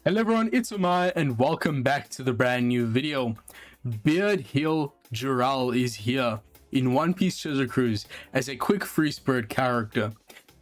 Hello everyone, it's Omae and welcome back to the brand new video. Beardhill Jarul is here in One Piece Treasure Cruise as a quick free spirit character.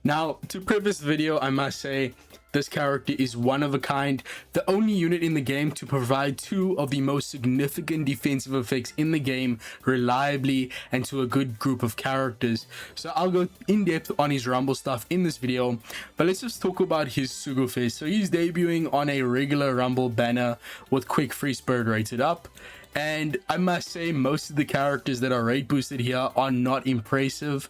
Now, to preface the video, I must say this character is one of a kind, the only unit in the game to provide two of the most significant defensive effects in the game reliably and to a good group of characters. So I'll go in depth on his Rumble stuff in this video, but let's just talk about his Sugo Fest. So he's debuting on a regular Rumble banner with quick free spirit rated up. And I must say, most of the characters that are rate boosted here are not impressive.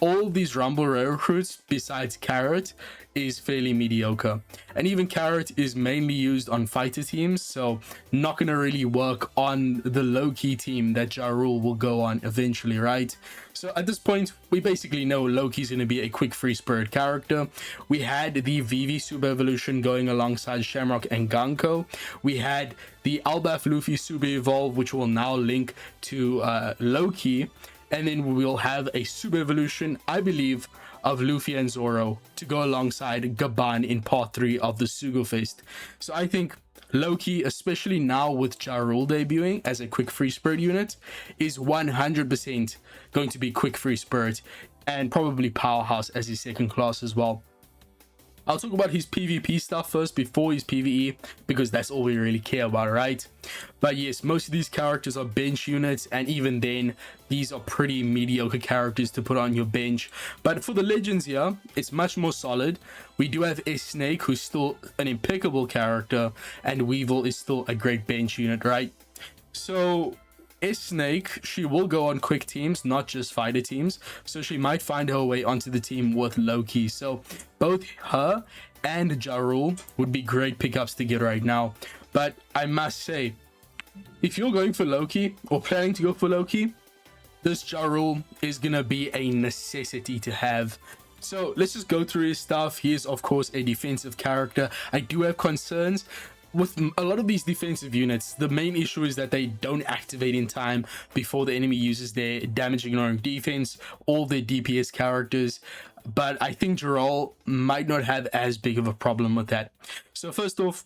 All these Rumble rare recruits, besides Carrot, is fairly mediocre. And even Carrot is mainly used on fighter teams, so not going to really work on the low-key team that Jarul will go on eventually, right? So at this point, we basically know Loki's going to be a quick free spirit character. We had the Vivi Super Evolution going alongside Shamrock and Ganko. We had the Albaf Luffy Super Evolve, which will now link to Loki. And then we'll have a Super Evolution, I believe, of Luffy and Zoro to go alongside Gaban in part 3 of the Sugo Fest. So I think Loki, especially now with Jarul debuting as a quick free spirit unit, is 100% going to be quick free spirit and probably powerhouse as his second class as well. I'll talk about his PvP stuff first before his PvE, because that's all we really care about, right? But yes, most of these characters are bench units, and even then, these are pretty mediocre characters to put on your bench. But for the legends here, it's much more solid. We do have S-Snake, who's still an impeccable character, and Weevil is still a great bench unit, right? So S-Snake, she will go on quick teams, not just fighter teams, so she might find her way onto the team with Loki. So both her and Jarul would be great pickups to get right now. But I must say, if you're going for Loki or planning to go for Loki, this Jarul is gonna be a necessity to have. So let's just go through his stuff. He is of course a defensive character. I do have concerns with a lot of these defensive units. The main issue is that they don't activate in time before the enemy uses their damage ignoring defense, all their DPS characters. But I think Jarul might not have as big of a problem with that. So first off,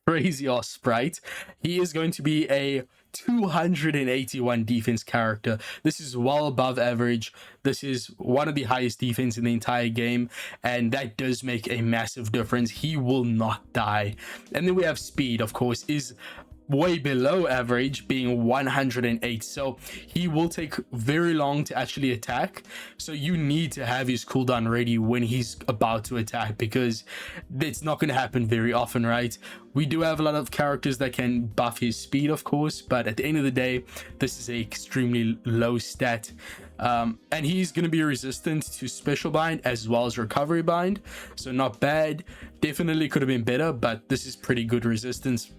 crazy ass sprite. He is going to be a 281 defense character. This is well above average. This is one of the highest defense in the entire game, and that does make a massive difference. He will not die. And then we have speed, of course, is way below average, being 108, so he will take very long to actually attack. So you need to have his cooldown ready when he's about to attack, because it's not going to happen very often, right? We do have a lot of characters that can buff his speed, of course, but at the end of the day, this is a extremely low stat. And he's going to be resistant to special bind as well as recovery bind, so not bad. Definitely could have been better, but this is pretty good resistance.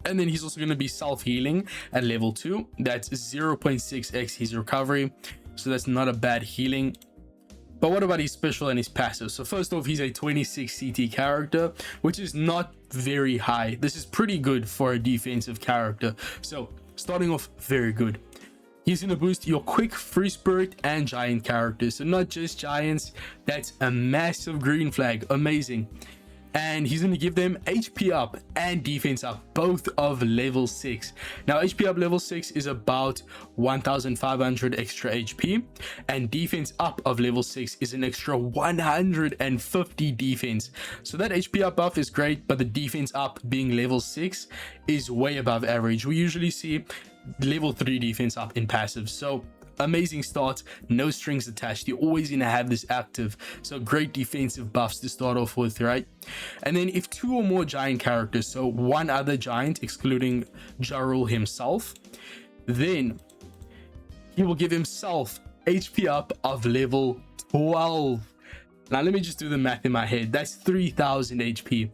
And then he's also going to be self-healing at level 2. That's 0.6x his recovery. So that's not a bad healing. But what about his special and his passive? So first off, he's a 26 CT character, which is not very high. This is pretty good for a defensive character. So starting off, very good. He's going to boost your quick free spirit and giant characters. So not just giants. That's a massive green flag. Amazing. And he's going to give them HP up and defense up, both of level 6. Now, HP up level 6 is about 1,500 extra HP, and defense up of level 6 is an extra 150 defense. So that HP up buff is great, but the defense up being level 6 is way above average. We usually see level 3 defense up in passive. So amazing start, no strings attached. You're always going to have this active, so great defensive buffs to start off with, right? And then if 2 or more giant characters, so one other giant excluding Jarul himself, then he will give himself HP up of level 12. Now let me just do the math in my head. That's 3,000 HP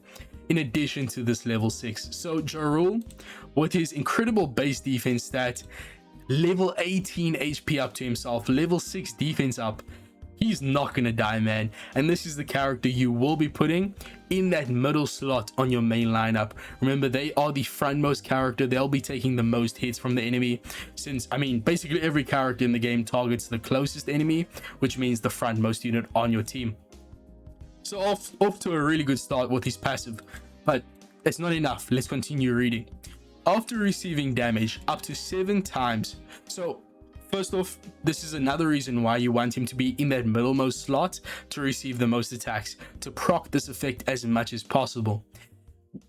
in addition to this level 6. So Jarul, with his incredible base defense stat, level 18 HP up to himself, level 6 defense up, he's not gonna die, man. And this is the character you will be putting in that middle slot on your main lineup. Remember, they are the frontmost character. They'll be taking the most hits from the enemy, since, I mean, basically every character in the game targets the closest enemy, which means the frontmost unit on your team. So off to a really good start with his passive. But It's not enough. Let's continue reading. After receiving damage up to 7 times. So first off, this is another reason why you want him to be in that middlemost slot to receive the most attacks, to proc this effect as much as possible.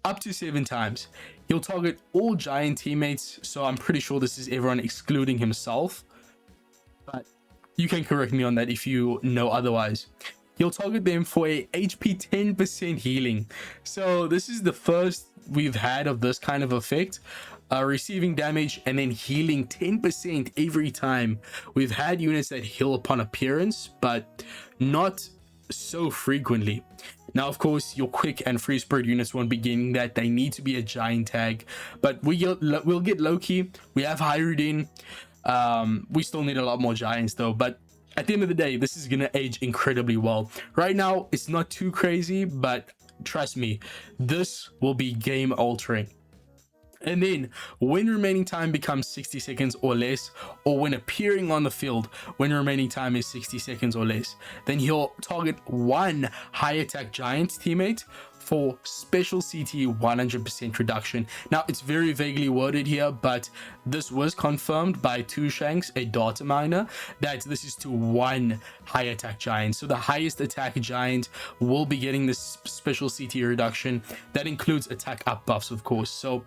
Up to 7 times. He'll target all giant teammates, so I'm pretty sure this is everyone excluding himself, but you can correct me on that if you know otherwise. He'll target them for a HP 10% healing. So this is the first we've had of this kind of effect, receiving damage and then healing 10% every time. We've had units that heal upon appearance, but not so frequently. Now, of course, your quick and free spirit units won't be getting that. They need to be a giant tag, but we'll get Loki. We have Hyrudin. We still need a lot more giants though, but at the end of the day, this is gonna age incredibly well. Right now, it's not too crazy, but trust me, this will be game altering. And then when remaining time becomes 60 seconds or less, or when appearing on the field when remaining time is 60 seconds or less, then he'll target one high attack giant teammate for special CT 100% reduction. Now, it's very vaguely worded here, but this was confirmed by 2Shanks, a data miner, that this is to one high attack giant. So the highest attack giant will be getting this special CT reduction. That includes attack up buffs, of course. So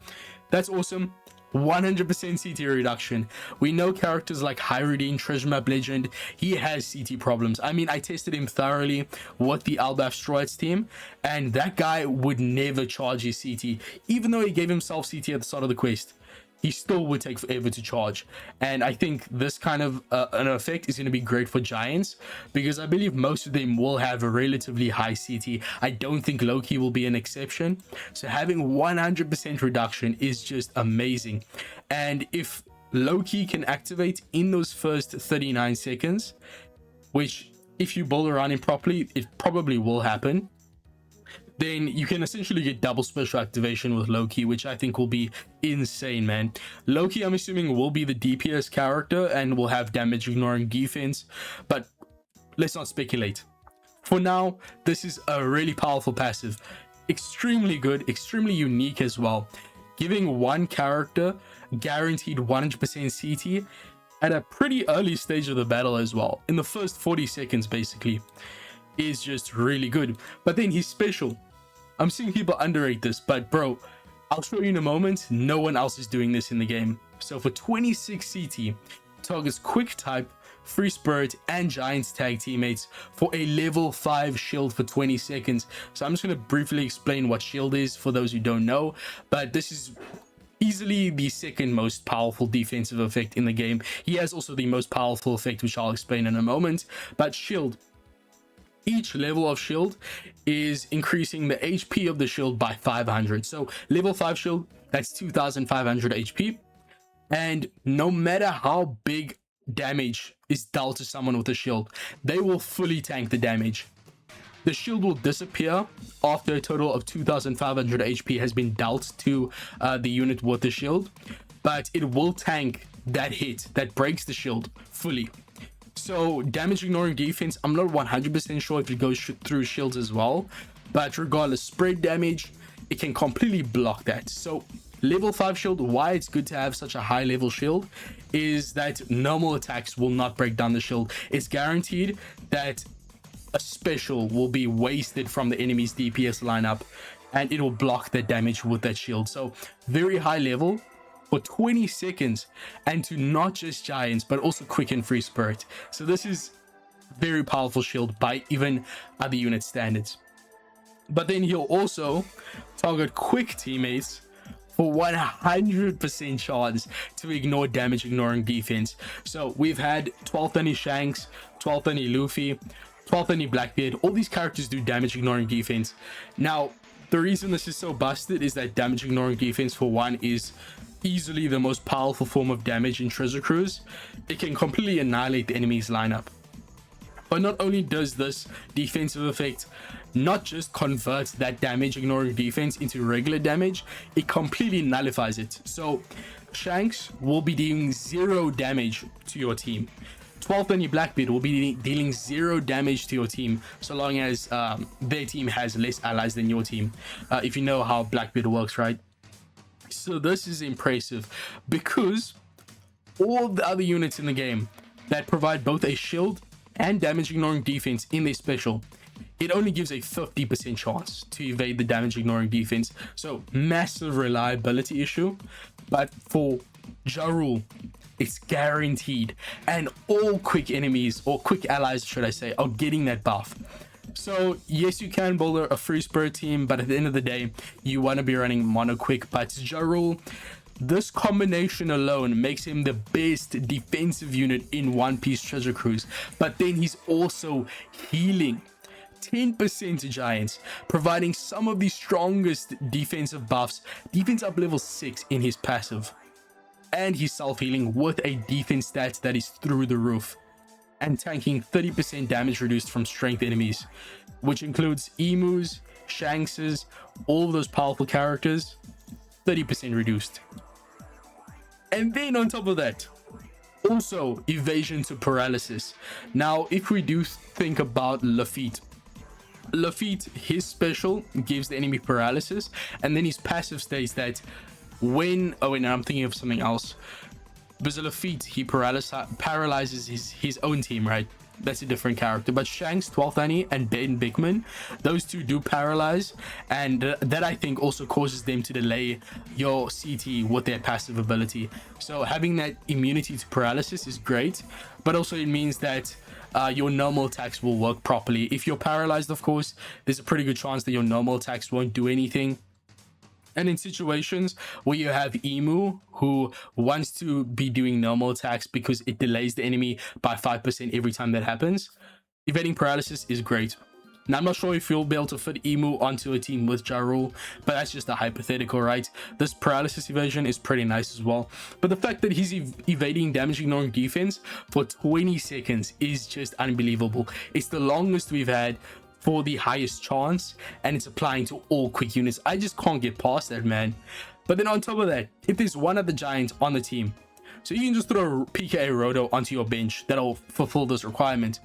that's awesome. 100% CT reduction. We know characters like Hyrudin, Treasure Map Legend, he has CT problems. I mean, I tested him thoroughly with the Albaf Stroids team, and that guy would never charge his CT. Even though he gave himself CT at the start of the quest, he still would take forever to charge. And I think this kind of an effect is going to be great for giants, because I believe most of them will have a relatively high CT. I don't think Loki will be an exception. So having 100% reduction is just amazing. And if Loki can activate in those first 39 seconds, which if you build around him properly, it probably will happen, then you can essentially get double special activation with Loki, which I think will be insane, man. Loki, I'm assuming, will be the DPS character and will have damage ignoring defense, but let's not speculate. For now, this is a really powerful passive. Extremely good, extremely unique as well. Giving one character guaranteed 100% CT at a pretty early stage of the battle as well, in the first 40 seconds basically, is just really good. But then he's special. I'm seeing people underrate this, but bro, I'll show you in a moment. No one else is doing this in the game. So for 26 CT, targets quick type, free spirit and giants tag teammates for a level 5 shield for 20 seconds. So I'm just going to briefly explain what shield is for those who don't know, but this is easily the second most powerful defensive effect in the game. He has also the most powerful effect, which I'll explain in a moment. But shield, each level of shield is increasing the HP of the shield by 500. So level 5 shield, that's 2500 HP. And no matter how big damage is dealt to someone with a shield, they will fully tank the damage. The shield will disappear after a total of 2500 HP has been dealt to the unit with the shield, but it will tank that hit that breaks the shield fully. So damage ignoring defense, I'm not 100% sure if it goes through shields as well, but regardless, spread damage, it can completely block that. So level 5 shield, why it's good to have such a high level shield is that normal attacks will not break down the shield. It's guaranteed that a special will be wasted from the enemy's DPS lineup and it will block that damage with that shield. So very high level for 20 seconds, and to not just giants but also quick and free spirit. So this is very powerful shield by even other unit standards. But then he'll also target quick teammates for 100% chance to ignore damage ignoring defense. So we've had 1230 Shanks, 1230 Luffy, 1230 Blackbeard. All these characters do damage ignoring defense. Now the reason this is so busted is that damage ignoring defense, for one, is easily the most powerful form of damage in Treasure Cruise. It can completely annihilate the enemy's lineup. But not only does this defensive effect not just convert that damage ignoring defense into regular damage, it completely nullifies it. So Shanks will be dealing 0 damage to your team. 12th any Blackbeard will be dealing 0 damage to your team so long as their team has less allies than your team. If you know how Blackbeard works, right? So this is impressive because all the other units in the game that provide both a shield and damage ignoring defense in their special, it only gives a 50% chance to evade the damage ignoring defense. So massive reliability issue. But for Jarul, it's guaranteed, and all quick enemies, or quick allies should I say, are getting that buff. So yes, you can build a free spirit team, but at the end of the day you want to be running mono quick. But Jarul, this combination alone makes him the best defensive unit in One Piece Treasure Cruise. But then he's also healing 10% to giants, providing some of the strongest defensive buffs, defense up level 6 in his passive, and he's self-healing with a defense stat that is through the roof, and tanking 30% damage reduced from strength enemies, which includes emus, shankses, all of those powerful characters, 30% reduced. And then on top of that, also evasion to paralysis. Now if we do think about Lafitte, his special gives the enemy paralysis, and then his passive states that when I'm thinking of something else. Because Lafitte, he paralyzes his own team, right? That's a different character. But Shanks, 12th Annie, and Ben Bickman, those two do paralyze, and that I think also causes them to delay your CT with their passive ability. So having that immunity to paralysis is great, but also it means that your normal attacks will work properly. If you're paralyzed, of course, there's a pretty good chance that your normal attacks won't do anything. And in situations where you have Emu who wants to be doing normal attacks because it delays the enemy by 5% every time that happens, evading paralysis is great. Now, I'm not sure if you'll be able to fit Emu onto a team with Jarul, but that's just a hypothetical, right? This paralysis evasion is pretty nice as well. But the fact that he's evading damage ignoring defense for 20 seconds is just unbelievable. It's the longest we've had for the highest chance, and it's applying to all quick units. I just can't get past that, man. But then on top of that, if there's one other giant on the team, so you can just throw PKA Roto onto your bench that'll fulfill this requirement,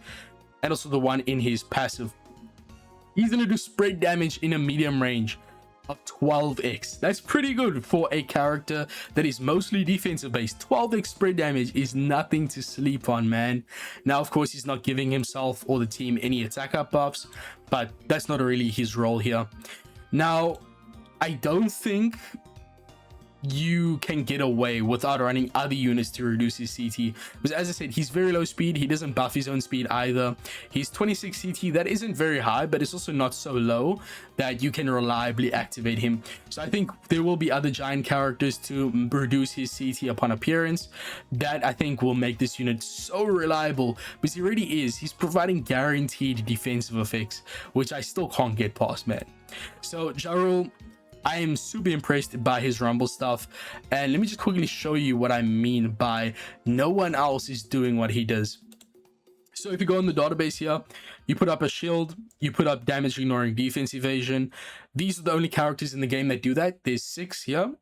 and also the one in his passive, he's gonna do spread damage in a medium range of 12x. That's pretty good for a character that is mostly defensive based. 12x spread damage is nothing to sleep on, man. Now, of course, he's not giving himself or the team any attack up buffs, but that's not really his role here. Now, I don't think you can get away without running other units to reduce his CT, because as I said, he's very low speed. He doesn't buff his own speed either. He's 26 CT. That isn't very high, but it's also not so low that you can reliably activate him. So I think there will be other giant characters to reduce his CT upon appearance that I think will make this unit so reliable, because he really is. He's providing guaranteed defensive effects, which I still can't get past, man. So Jarul, I am super impressed by his rumble stuff, and let me just quickly show you what I mean by no one else is doing what he does. So if you go in the database here, you put up a shield, you put up damage ignoring defense evasion. These are the only characters in the game that do that. There's 6 here,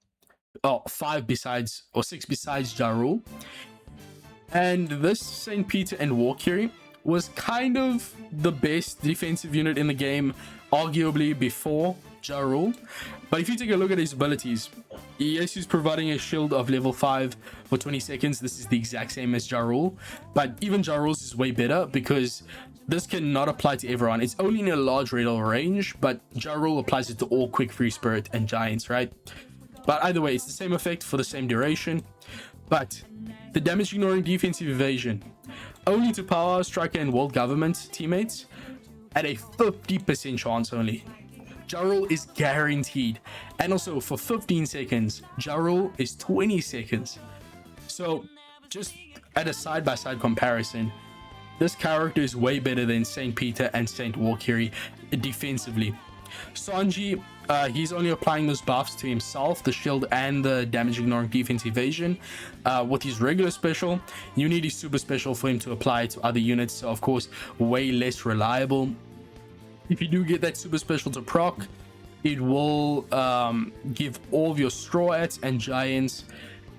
oh, 5 besides, or 6 besides Jarul. And this St. Peter and Walkyrie was kind of the best defensive unit in the game, arguably before Jarul. But if you take a look at his abilities, yes, he's providing a shield of level 5 for 20 seconds. This is the exact same as Jarul, but even Jarul's is way better because this cannot apply to everyone. It's only in a large radar range, but Jarul applies it to all quick free spirit and giants, right? But either way, it's the same effect for the same duration. But the damage ignoring defensive evasion only to power striker and world government teammates at a 50% chance only. Jarul is guaranteed, and also for 15 seconds Jarul is 20 seconds. So just at a side-by-side comparison, this character is way better than St. Peter and St. Walkyrie defensively. Sanji, he's only applying those buffs to himself, the shield and the damage ignoring defense evasion. With his regular special, you need his super special for him to apply it to other units, so of course way less reliable. If you do get that super special to proc, it will give all of your strawats and giants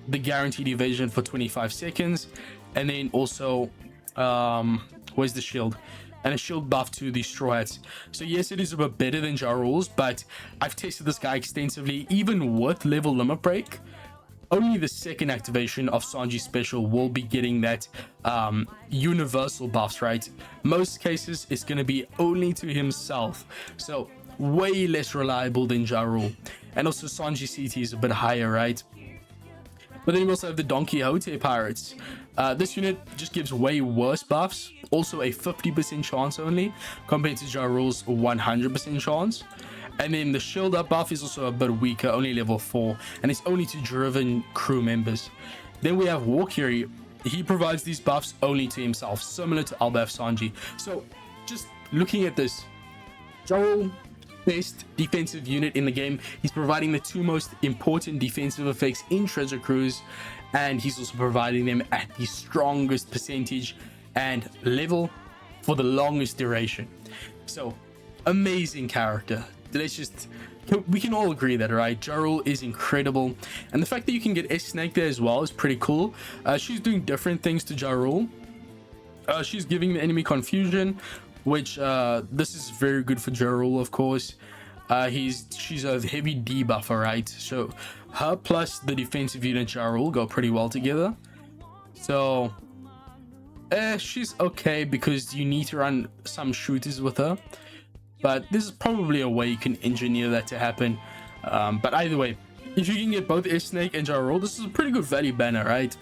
the guaranteed evasion for 25 seconds, and then also where's the shield, and a shield buff to the straw hats. So yes, it is a bit better than Jarul's, but I've tested this guy extensively. Even with level limit break, only the second activation of Sanji's special will be getting that universal buffs, right? Most cases it's going to be only to himself, so way less reliable than Jarul. And also Sanji CT is a bit higher, right? But then we also have the Don Quixote pirates. This unit just gives way worse buffs, also a 50% chance only compared to Jarul's 100% chance. And then the shield up buff is also a bit weaker, only level 4, and it's only to driven crew members. Then we have Walkyrie. He provides these buffs only to himself, similar to Albaf Sanji. So just looking at this, Jarul, best defensive unit in the game. He's providing the two most important defensive effects in Treasure Cruise, and he's also providing them at the strongest percentage and level for the longest duration. So amazing character. We can all agree that, right? Jarul is incredible, and the fact that you can get S-Snake there as well is pretty cool. She's doing different things to Jarul. She's giving the enemy confusion, which this is very good for Jarul, of course. She's a heavy debuffer, right? So her plus the defensive unit Jarul go pretty well together. So she's okay because you need to run some shooters with her, but this is probably a way you can engineer that to happen. But either way, if you can get both S-Snake and Jarul, this is a pretty good value banner, right?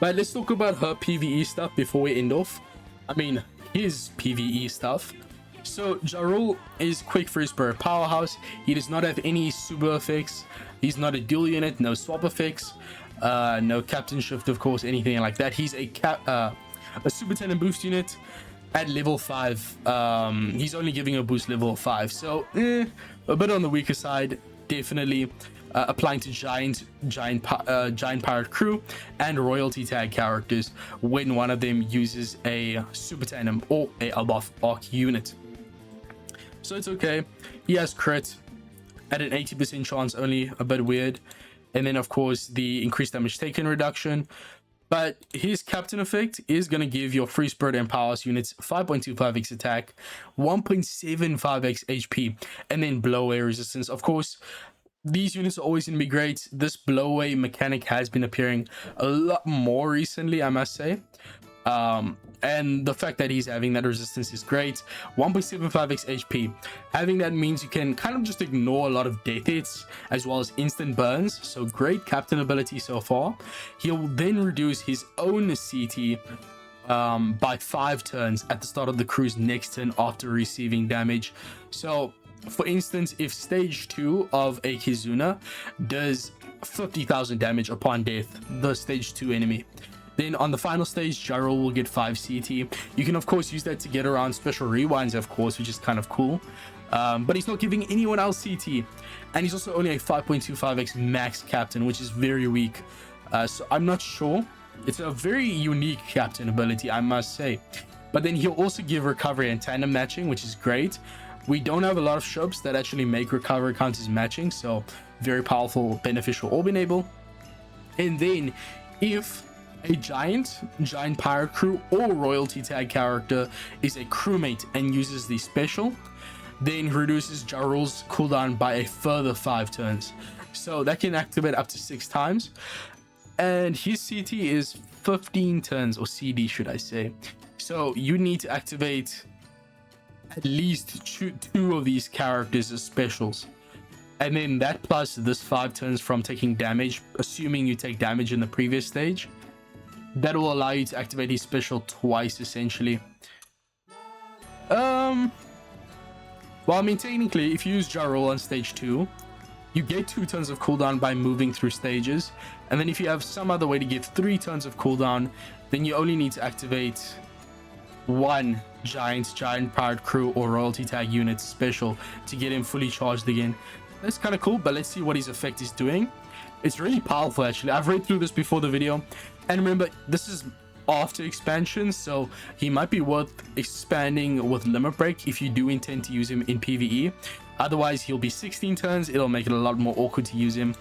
But let's talk about her PvE stuff before we end off. I mean, his PvE stuff. So Jarul is quick free spirit powerhouse. He does not have any super effects. He's not a dual unit, no swap effects, no captain shift, of course, anything like that. He's a super tenant boost unit at level 5. He's only giving a boost level 5, so a bit on the weaker side, definitely. Applying to giant pirate crew and royalty tag characters when one of them uses a super tandem or a Albaf arc unit. So it's okay. He has crit at an 80% chance only, a bit weird. And then of course the increased damage taken reduction. But his captain effect is going to give your free spirit and powerhouse units 5.25x attack, 1.75x HP, and then blow away resistance. Of course, these units are always going to be great. This blow away mechanic has been appearing a lot more recently, I must say. And the fact that he's having that resistance is great. 1.75x HP. Having that means you can kind of just ignore a lot of death hits as well as instant burns. So great captain ability so far. He'll then reduce his own CT by 5 turns at the start of the cruise next turn after receiving damage. So for instance, if stage 2 of a Kizuna does 50,000 damage upon death, the stage 2 enemy, then on the final stage, Jarul will get 5 CT. You can of course use that to get around special rewinds, of course, which is kind of cool. But he's not giving anyone else CT, and he's also only a 5.25x max captain, which is very weak. So I'm not sure. It's a very unique captain ability, I must say. But then he'll also give recovery and tandem matching, which is great. We don't have a lot of ships that actually make recovery counters matching, so very powerful, beneficial orb enable. And then if a giant pirate crew or royalty tag character is a crewmate and uses the special, then reduces Jarul's cooldown by a further 5 turns. So that can activate up to 6 times. And his CT is 15 turns, or CD should I say. So you need to activate at least two of these characters as specials. And then that plus this 5 turns from taking damage, assuming you take damage in the previous stage, that will allow you to activate his special twice essentially. Well, I mean, technically, if you use Jarul on stage 2, you get 2 turns of cooldown by moving through stages. And then if you have some other way to give 3 turns of cooldown, then you only need to activate 1 giant pirate crew or royalty tag unit special to get him fully charged again. That's kind of cool, but let's see what his effect is doing. It's really powerful, actually. I've read through this before the video, and remember, this is after expansion, so he might be worth expanding with limit break if you do intend to use him in PvE. Otherwise, he'll be 16 turns. It'll make it a lot more awkward to use him.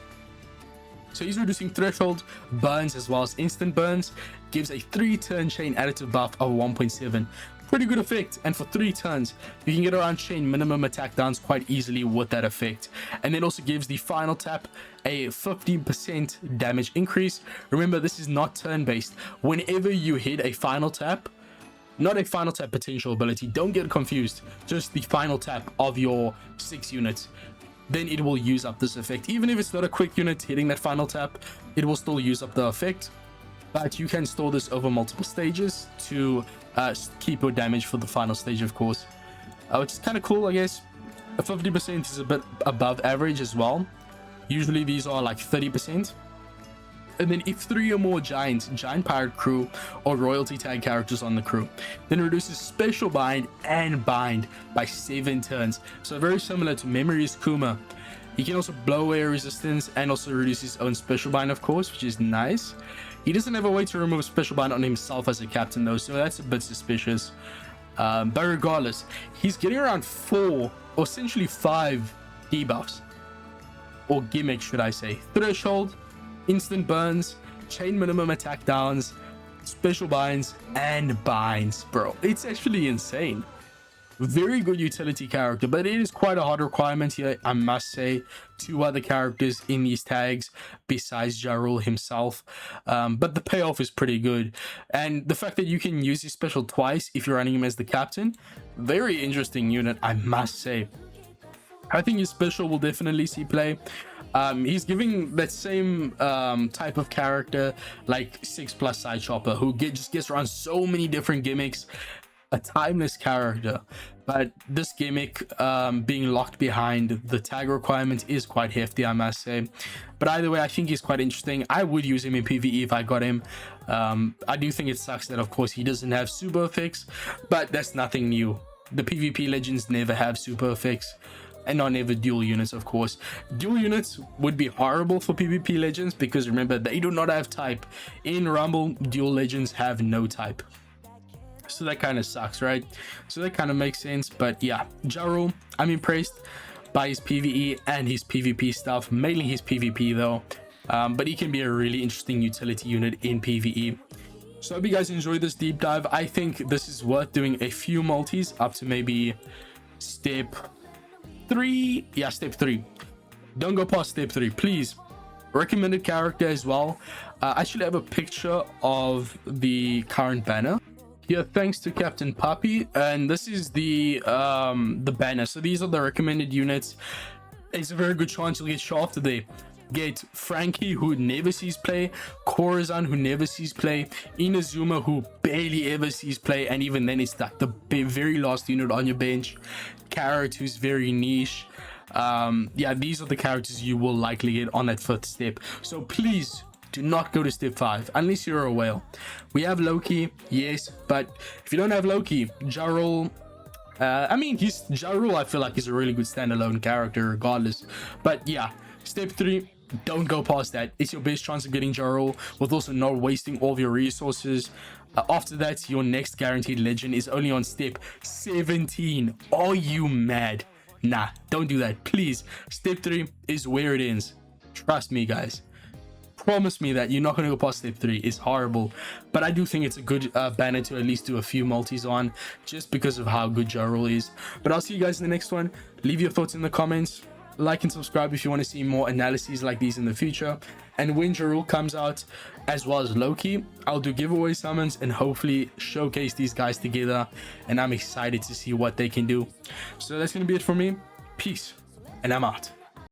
So he's reducing threshold, burns, as well as instant burns. Gives a 3-turn chain additive buff of 1.7. Pretty good effect, and for 3 turns you can get around chain minimum attack downs quite easily with that effect. And then also gives the final tap a 15% damage increase. Remember, this is not turn based. Whenever you hit a final tap, not a final tap potential ability, don't get confused, just the final tap of your 6 units, then it will use up this effect. Even if it's not a quick unit hitting that final tap, it will still use up the effect. But you can store this over multiple stages to keep your damage for the final stage, of course, which is kind of cool, I guess. 50% is a bit above average as well. Usually these are like 30%. And then if 3 or more giant pirate crew or royalty tag characters on the crew, then reduces special bind and bind by 7 turns. So very similar to Memory's Kuma. He can also blow away resistance and also reduce his own special bind, of course, which is nice. He doesn't have a way to remove a special bind on himself as a captain though, so that's a bit suspicious. But regardless, he's getting around 4 or essentially 5 debuffs, or gimmicks should I say. Threshold, instant burns, chain minimum attack downs, special binds, and binds, bro. It's actually insane. Very good utility character, but it is quite a hard requirement here, I must say. 2 other characters in these tags besides Jarul himself, but the payoff is pretty good. And the fact that you can use his special twice if you're running him as the captain, very interesting unit, I must say. I think his special will definitely see play. He's giving that same type of character like 6+ side chopper, who just gets around so many different gimmicks. A timeless character, but this gimmick being locked behind the tag requirement is quite hefty, I must say. But either way, I think he's quite interesting. I would use him in PvE if I got him. I do think it sucks that, of course, he doesn't have super effects, but that's nothing new. The PvP legends never have super effects, and not never dual units, of course. Dual units would be horrible for PvP legends because remember, they do not have type. In Rumble, dual legends have no type. So that kind of sucks, right? So that kind of makes sense. But yeah, Jarul, I'm impressed by his PvE and his PvP stuff, mainly his PvP though. But he can be a really interesting utility unit in PvE. So I hope you guys enjoyed this deep dive. I think this is worth doing a few multis up to maybe step 3. Yeah, step 3. Don't go past step 3, please. Recommended character as well. I actually have a picture of the current banner. Yeah, thanks to Captain Puppy, and this is the banner. So these are the recommended units. It's a very good chance you'll get shafted there. Get Frankie, who never sees play, Corazon, who never sees play, Inazuma, who barely ever sees play, and even then it's like the very last unit on your bench. Carrot, who's very niche. Yeah, these are the characters you will likely get on that 5th step. So please do not go to step 5 unless you're a whale. We have Loki, yes, but if you don't have Loki, Jarul, I mean, Jarul, I feel like he's a really good standalone character regardless. But yeah, step 3, don't go past that. It's your best chance of getting Jarul with also not wasting all of your resources. After that, your next guaranteed legend is only on step 17. Are you mad? Nah, don't do that, please. Step 3 is where it ends. Trust me, guys. Promise me that you're not going to go past step 3. It's horrible, but I do think it's a good banner to at least do a few multis on, just because of how good Jarul is. But I'll see you guys in the next one. Leave your thoughts in the comments, like and subscribe if you want to see more analyses like these in the future. And when Jarul comes out, as well as Loki, I'll do giveaway summons and hopefully showcase these guys together, and I'm excited to see what they can do. So that's going to be it for me. Peace, and I'm out.